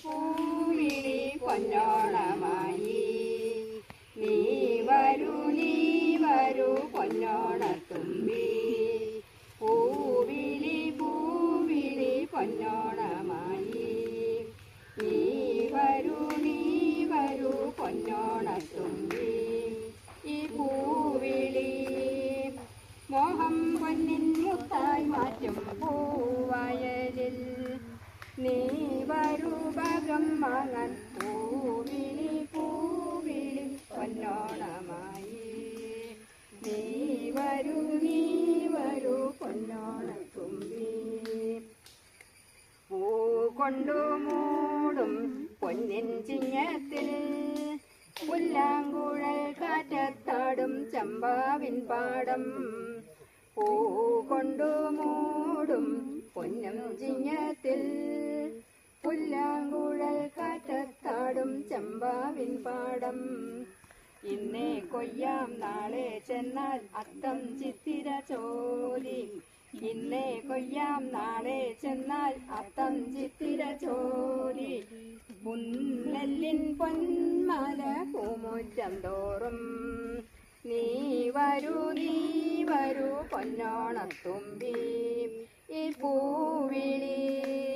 പൂവിളി പൊന്നോണമായി. നീ വരൂ പൊന്നോണത്തുമ്പി. പൂവിളി പൊന്നോണമായി. നീ വരൂ പൊന്നോണത്തുമ്പി. ഈ പൂവിളി മോഹം പൊന്നിൻ മുത്തായി മാറ്റും പൂവയലിൽ. നീ വരൂ ഭാഗം വാങ്ങാൻ. പൂവിളി പൊന്നോണമായി. നീ വരൂ പൊന്നോണത്തുമ്പി. പൂ കൊണ്ടു മൂടും പൊന്നിൻ ചിങ്ങത്തിൽ പുല്ലാങ്കുഴൽ കാറ്റത്താടും ചമ്പാവിൻ പാടം. പൂ കൊണ്ടു മൂടും പൊന്നും ചിങ്ങത്തിൽ പുല്ലാങ്കുഴൽ കാറ്റത്താടും ചമ്പാവിൻ പാടം. ഇന്നേ കൊയ്യാം നാളെ ചെന്നാൽ അത്തം ചിത്തിര ചോലി. ഇന്നേ കൊയ്യാം നാളെ ചെന്നാൽ അത്തം ചിത്തിര ചോലി. പുന്നെല്ലിൻ പൊന്മാല പൂമുറ്റം തോറും. നീ വരൂ പൊന്നോണത്തുമ്പി. ഈ പൂവിളി